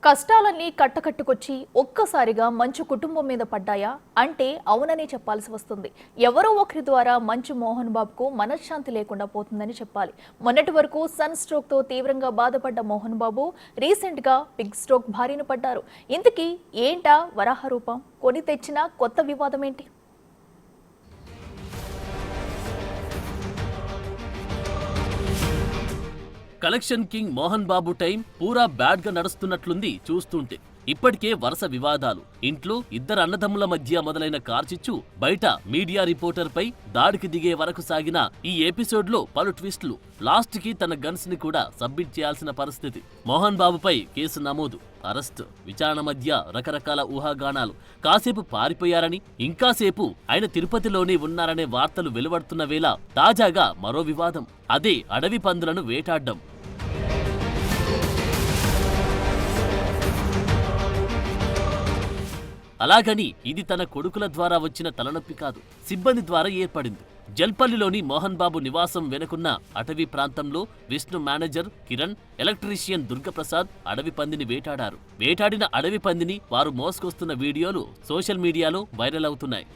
కష్టాలన్నీ కట్టకట్టుకొచ్చి ఒక్కసారిగా మంచు కుటుంబం మీద పడ్డాయా అంటే అవుననే చెప్పాల్సి వస్తుంది. ఎవరో ఒకరి ద్వారా మంచు మోహన్ బాబుకు మనశ్శాంతి లేకుండా పోతుందని చెప్పాలి. మొన్నటి వరకు సన్ స్ట్రోక్ తో తీవ్రంగా బాధపడ్డ మోహన్ బాబు రీసెంట్ గా బిగ్ స్ట్రోక్ బారిన పడ్డారు. ఇంతకీ ఏంటా వరాహ రూపం? కొని తెచ్చిన కొత్త వివాదం ఏంటి? Collection king Mohan Babu time పూరా బ్యాడ్ గా నడుస్తున్నట్లుంది చూస్తుంటే. ఇప్పటికే వరుస వివాదాలు, ఇంట్లో ఇద్దరు అన్నదమ్ముల మధ్య మొదలైన కార్చిచ్చు, బయట మీడియా రిపోర్టర్ పై దాడికి దిగే వరకు సాగిన ఈ ఎపిసోడ్ లో పలు ట్విస్టులు. లాస్ట్ కి తన గన్స్ ని కూడా సబ్మిట్ చేయాల్సిన పరిస్థితి. మోహన్ బాబుపై కేసు నమోదు, అరెస్ట్, విచారణ మధ్య రకరకాల ఊహాగానాలు. కాసేపు పారిపోయారని, ఇంకాసేపు ఆయన తిరుపతిలోనే ఉన్నారనే వార్తలు వెలువడుతున్న వేళ తాజాగా మరో వివాదం. అదే అడవి పందులను వేటాడ్డం. అలాగని ఇది తన కొడుకుల ద్వారా వచ్చిన తలనొప్పి కాదు, సిబ్బంది ద్వారా ఏర్పడింది. జల్పల్లిలోని మోహన్ బాబు నివాసం వెనుకున్న అటవీ ప్రాంతంలో విష్ణు మేనేజర్ కిరణ్, ఎలక్ట్రీషియన్ దుర్గప్రసాద్ అడవి పందిని వేటాడారు. వేటాడిన అడవి పందిని వారు మోసుకొస్తున్న వీడియోలు సోషల్ మీడియాలో వైరల్ అవుతున్నాయి.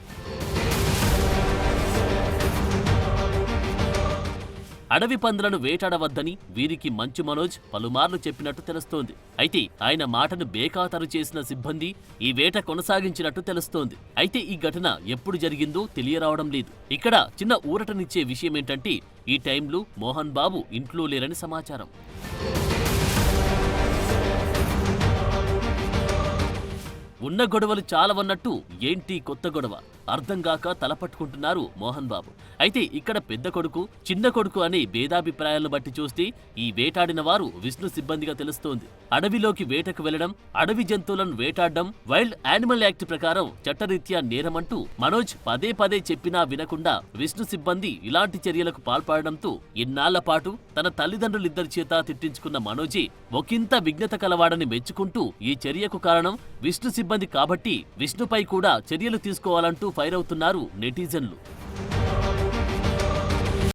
అడవి పందులను వేటాడవద్దని వీరికి మంచు మనోజ్ పలుమార్లు చెప్పినట్టు తెలుస్తోంది. అయితే ఆయన మాటను బేఖాతరు చేసిన సిబ్బంది ఈ వేట కొనసాగించినట్టు తెలుస్తోంది. అయితే ఈ ఘటన ఎప్పుడు జరిగిందో తెలియరావడం లేదు. ఇక్కడ చిన్న ఊరటనిచ్చే విషయమేంటంటే ఈ టైంలో మోహన్ బాబు ఇంట్లో లేరని సమాచారం. ఉన్న గొడవలు చాలవన్నట్టు ఏంటి కొత్త గొడవ అర్థంగాక తలపట్టుకుంటున్నారు మోహన్ బాబు. అయితే ఇక్కడ పెద్ద కొడుకు, చిన్న కొడుకు అనే భేదాభిప్రాయాలను బట్టి చూస్తే ఈ వేటాడిన వారు విష్ణు సిబ్బందిగా తెలుస్తోంది. అడవిలోకి వేటకు వెళ్లడం, అడవి జంతువులను వేటాడడం వైల్డ్ యానిమల్ యాక్ట్ ప్రకారం చట్టరీత్యా నేరమంటూ మనోజ్ పదే పదే చెప్పినా వినకుండా విష్ణు సిబ్బంది ఇలాంటి చర్యలకు పాల్పడడంతో ఇన్నాళ్ల పాటు తన తల్లిదండ్రులిద్దరి చేత తిట్టించుకున్న మనోజే ఒకంత విఘ్నత కలవాడని మెచ్చుకుంటూ ఈ చర్యకు కారణం విష్ణు సిబ్బంది కాబట్టి విష్ణుపై కూడా చర్యలు తీసుకోవాలంటూ ఫైర్ అవుతున్నారు నెటిజన్లు.